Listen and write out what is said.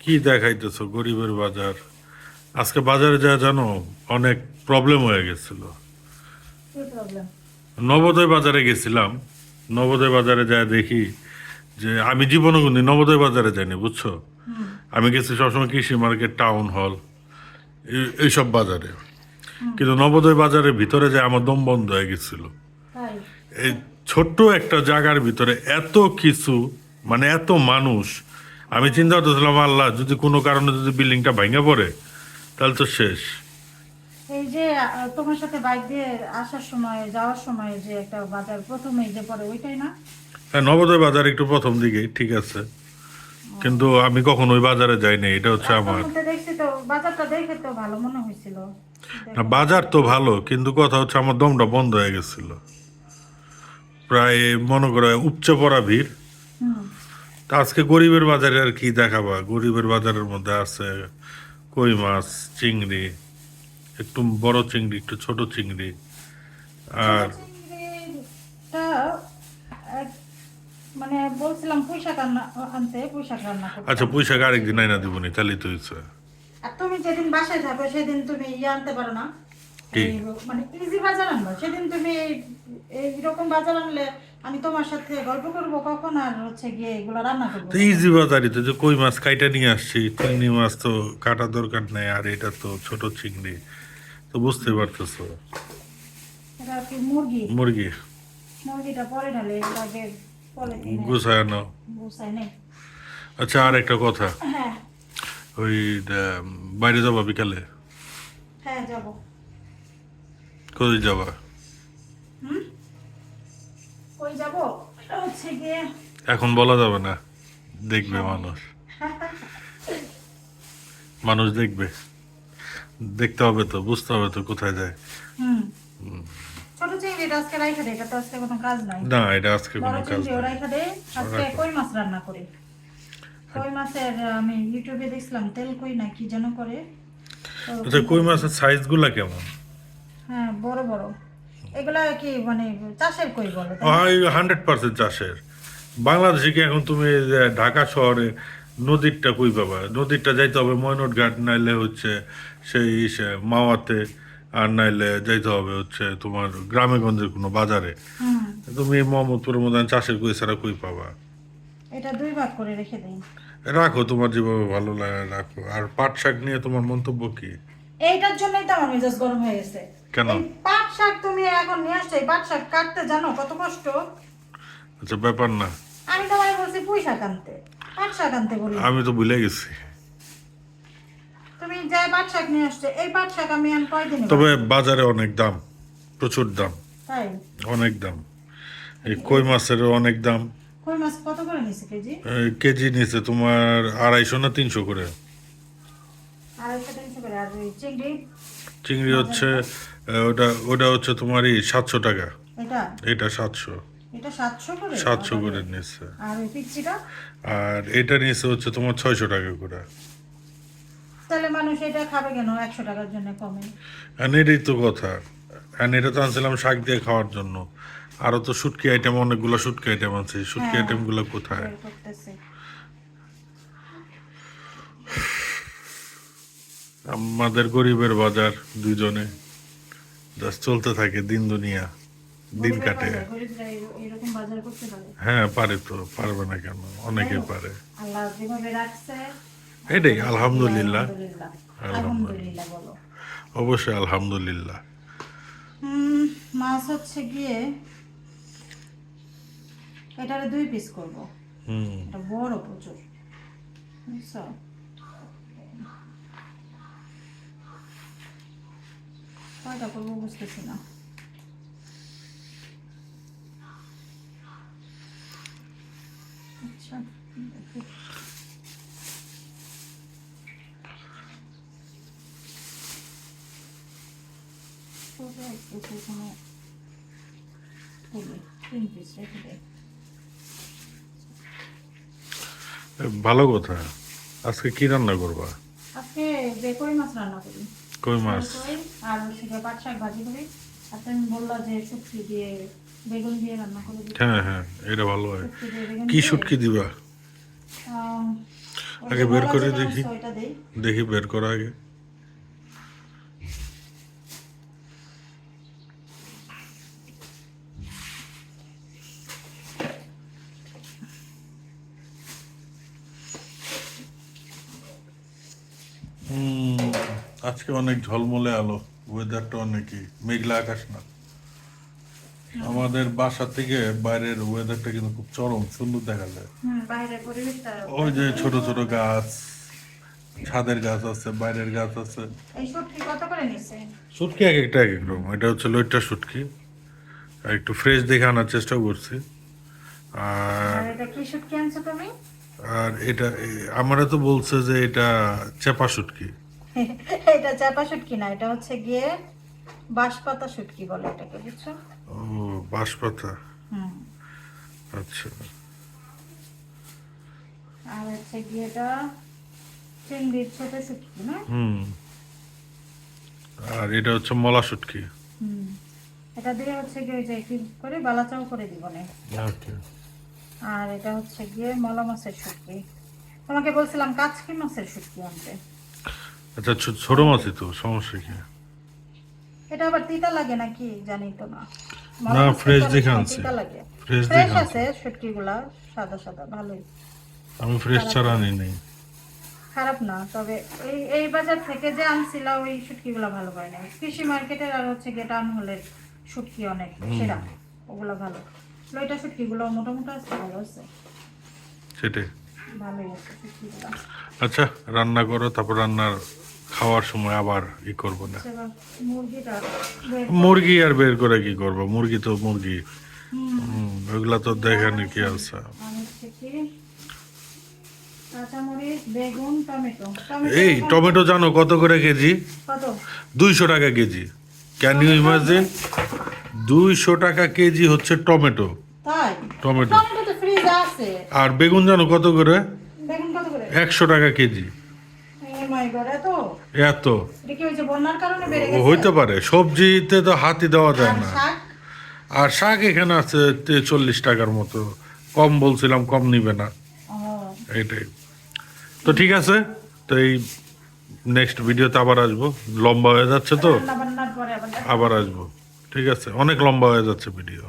কি দেখাইতেছো গরিবের বাজার? আজকে বাজারে যা জানো, অনেক প্রবলেম হয়ে গেছিল। কি প্রবলেম? নবোদয় বাজারে গেছিলাম। নবোদয় বাজারে যা দেখি যে আমি জীবনে কোনদিন নবোদয় বাজারে যাইনি, বুঝছো? হুম। আমি গেছি সবসময় কৃষি মার্কেট, টাউন হল, এইসব বাজারে। হুম। কিন্তু নবোদয় বাজারের ভিতরে যে আমার দম বন্ধ হয়ে গেছিল। তাই? এই ছোট্ট একটা জায়গার ভিতরে এত কিছু, মানে এত মানুষ। আমি চিন্তা করতেছিলাম, আল্লাহ, যদি কোনো কারণে যদি বিল্ডিংটা ভেঙে পড়ে তাহলে তো শেষ। এই যে তোমার সাথে বাইক দিয়ে আসার সময় যাওয়ার সময় যে একটা বাজার প্রথমেই যে পড়ে ওইটাই না? হ্যাঁ, নবোদয় বাজার একটু প্রথম দিকে ঠিক আছে, কিন্তু আমি কখনো ওই বাজারে যাইনি। এটা হচ্ছে রাস্তার আমার। মধ্যে দেখছি তো, বাজারটা দেখে তো ভালো মনে হয়েছিল। না, দেখো। বাজার তো ভালো, কিন্তু কথা হচ্ছে আমার দমটা বন্ধ হয়ে গেছিল। প্রায় মনে করে উপচে পড়া ভিড়। হুম। তা আজকে গরিবের বাজারে আর কি দেখাবা? গরিবের বাজারের মধ্যে আছে কই মাছ, চিংড়ি, একটু বড় চিংড়ি, একটু ছোট চিংড়ি। ছোট আর চিংড়িটা এক- মানে বলছিলাম পুঁই শাক আনতে, পুঁই শাক রান্না আচ্ছা, করতাম। পুঁই শাক আরেকদিন আইনা দিবনি, তাহলেই তো হয়েছে। আর তুমি যেদিন বাসায় থাকো সেদিন তুমি ইয়ে আনতে পারো না? কি? এই মানে ইজি বাজার আনবা, সেদিন তুমি এইরকম বাজার আনলে আমি তোমার সাথে গল্প করব কখন, আর হচ্ছে গিয়ে এগুলো রান্না করবো তো কখন। ইজি বাজারই তো, যে কই মাছ কাইটা নিয়ে আসছি, চিংড়ি মাছ তো কাটা দরকার নেই, আর এটা তো ছোট চিংড়ি, তো বুঝতে পারতেছো। এটা কি মুরগি? মুরগি মুরগিটা পরে ঢালে, এর আগে পলিথিনে গুছায় নাও। গুছাই নেই। আচ্ছা, আর একটা কথা, হ্যাঁ। ওই বাইরে যাবা বিকালে? হ্যাঁ যাবো। কোথায় যাবা? হুম। কই যাবো? এটা হচ্ছে গিয়ে এখন বলা যাবে না, দেখবে মানুষ। মানুষ দেখবে, দেখতে হবে তো, বুঝতে হবে তো কোথায় যায়। হুম। ছোট চিংড়িটা আজকে রাইখা দে, এটা তো আজকে কোনো কাজ নাই। না, এটা আজকে বড় কোনো কাজ চিংড়িও নাই। রাইখা দে। আজকে রাখো। কই মাছ রান্না করি। কই মাছের আমি ইউটিউবে দেখছিলাম তেল কই না কি যেন করে, আচ্ছা, ওরকম কই করে মাছের করি। সাইজ গুলা কেমন? হ্যাঁ, বড় বড়। এগুলা কি মানে চাষের কই বলে তাই না? 100% চাষের। বাংলাদেশে কি এখন তুমি এই যে ঢাকা শহরে নদীরটা কই পাবা? নদীরটা যাইতে হবে ময়নট ঘাট, নাইলে হচ্ছে সেই মাওয়াতে, আর নাইলে যাইতে হবে হচ্ছে তোমার গ্রামে গঞ্জের কোনো বাজারে। হুম। তুমি মোহাম্মদপুরের মধ্যে চাষের কই ছাড়া কই পাবা? এটা দুই ভাগ করে রেখে দেই। রাখো, তোমার যেভাবে ভালো লাগে রাখো। আর পাট শাক নিয়ে তোমার মন্তব্য কি? এইটার জন্যই তো আমার মেজাজ গরম হয়ে গেছে। কেন? এই পাট শাক তুমি এখন নিয়ে আসছো, এই পাট শাক কাটতে জানো কত কষ্ট? আচ্ছা, ব্যাপার না, আমি তোমায় বলছি পুঁই শাক আনতে, পাট শাক আনতে বলি। আমি তো ভুলে গেছি। তুমি যাই পাট শাক নিয়ে আসছো, এই পাট শাক আমি আর কয়দিনে তবে বাঁচবো? বাজারে অনেক দাম, প্রচুর দাম, তাই? অনেক দাম। এই কই মাছেরও অনেক দাম। কই মাছ কত করে নিছে কেজি? কেজি নিচে তোমার 250 না 300 করে। 250-300 করে। আর ওই চিংড়ি চিংড়ি হচ্ছে বাজারটা? ওটা ওটা হচ্ছে তোমারই 700 টাকা। এটা এটা 700। এটা 700 করে 700 বাবারে। করে নিচ্ছে। আর ওই পিচ্চিটা? আর এটা নিচে হচ্ছে তোমার 600 টাকা করে। তাহলে মানুষ এটা খাবে কেন 100 টাকার জন্য কমে? আর এটাই তো কথা। আর এটা তো আনছিলাম শাক দিয়ে খাওয়ার জন্য। আরো তো শুটকি আইটেম, অনেকগুলো শুটকি আইটেম আছে, শুটকি হ্যাঁ, আইটেম গুলো কোথায়? বের করতেছে। আমাদের গরিবের বাজার, দুইজনে জাস্ট চলতে থাকে দিন দুনিয়া, দিন গরিবের কাটে। বাজার, গরিবরা এরকম বাজার করতে পারে? হ্যাঁ, পারে তো, পারবে না কেন? অনেকে দেখো, পারে। আল্লাহ যেভাবে রাখছে, এটাই হচ্ছে কি, আলহামদুলিল্লাহ। আলহামদুলিল্লাহ। আলহামদুলিল্লাহ, আলহামদুলিল্লাহ বলো। অবশ্যই আলহামদুলিল্লাহ। মাছ হচ্ছে গিয়ে এটারে 2 পিস করব। হুম। এটা বড় প্রচুর, বুঝছো? কয়টা করবো বুঝতেছি না। আচ্ছা, দেখি। তবে একটু কোনো তুলি 3 পিস রেখে দেয়। ভালো কথা। আজকে কি রান্না করবা? আজকে যে কই মাছ রান্না করি, কই তেল মাছ? কই, আর হচ্ছে গিয়ে পাট শাক ভাজি করি। আর তুমি বললা যে শুটকি দিয়ে বেগুন দিয়ে রান্না করে দিতে। হ্যাঁ, হ্যাঁ, এটা ভালো হয়। শুটকি দিয়ে বেগুন কি দিয়ে শুটকি দিবা? আম, ওই আগে যে বের মলা করে যেটা দেখি। আনছো, ওইটা দেই। দেখি বের করা আগে। আজকে অনেক ঝলমলে আলো, ওয়েদারটা অনেকই মেঘলা আকাশ না। আমাদের বাসা থেকে বাইরের ওয়েদারটা কিন্তু খুব চরম সুন্দর দেখা যায়। বাইরের পরিবেশটা। ওই যে ছোট ছোট গাছ, ছাদের গাছ আছে, বাইরের গাছ আছে। এই শুটকি কত করে নিছে? শুটকি এক একটা এক এক রকম। এটা হচ্ছে লইট্টা শুটকি, আর একটু ফ্রেশ দেখে আনার চেষ্টা করছি। আর আর এটা কি শুটকি আনছো তুমি? আর এটা আমারা তো বলছে যে এটা চেপা শুটকি। এটা চাপা শুটকি না, এটা হচ্ছে গিয়ে বাঁশপাতা শুটকি বলে এটাকে, বুঝছো? ও, বাঁশপাতা। হুম। আচ্ছা। আর হচ্ছে গিয়ে এটা চিংড়ির ছোট শুটকি না? হুম। আর এটা হচ্ছে মলা শুটকি। হুম। এটা দিয়ে হচ্ছে গিয়ে ওই যে কি করে বালাচাও করে দিব না। ওকে। আর এটা হচ্ছে গিয়ে মলা মাছের শুটকি। তোমাকে বলছিলাম কাচকি মাছের শুটকি আনতে। আচ্ছা, ছোট মাছই তো, সমস্যা কি? এটা আবার তিতা লাগে নাকি জানি তো না। না, মাছ fresh খেতে দেখে অনেক আনছি। তিতা লাগে। Fresh ফ্রেশ দেখে আছে শুটকিগুলা, সাদা সাদা, ভালোই। আমি ফ্রেশ ছাড়া আনি নেই। খারাপ না, তবে এই বাজার থেকে যে আনছিলা ওই শুটকিগুলো ভালো হয় না। কৃষি মার্কেটের আর হচ্ছে গিয়ে টাউন হলের শুটকি অনেক সেরা, ওগুলো ভালো। লইটা শুটকিগুলো মোটামুটি আছে, ভালো আছে, সেটাই। ভালোই আছে শুটকিগুলো। আচ্ছা, রান্না করো, তারপর রান্নার খাওয়ার সময় আবার করবো না। আচ্ছা, এবার মুরগিটা বের মুরগি আর বের করে কি করবো? মুরগি তো মুরগি। হুম, ওইগুলা তো দেখানি কি আছে। আর হচ্ছে কি কাঁচামরিচ, বেগুন, টমেটো। এই এখন টমেটো জানো কত করে কেজি? কত? 200 টাকা কেজি। Can you imagine? 200 টাকা কেজি হচ্ছে টমেটো। তাই? টমেটো। টমেটো তো ফ্রিজে আছে। আর বেগুন জানো কত করে? বেগুন কত করে? 100 টাকা কেজি। ও মাই গড, এত? এত এটা কি হয়েছে বন্যার কারণে বেড়ে ও গেছে? হইতে পারে, সবজিতে তো হাতই দেওয়া যায় আর না। শাক? আর শাক এখানে আছে 40 টাকার মতো, কম বলছিলাম, কম নিবে না, ও, এইটাই। তো ঠিক আছে, তো এই নেক্সট ভিডিওতে আবার আসবো। লম্বা হয়ে যাচ্ছে তো, রান্না বান্নার পরে আবার দেখা। আবার আসবো। ঠিক আছে, অনেক লম্বা হয়ে যাচ্ছে ভিডিও।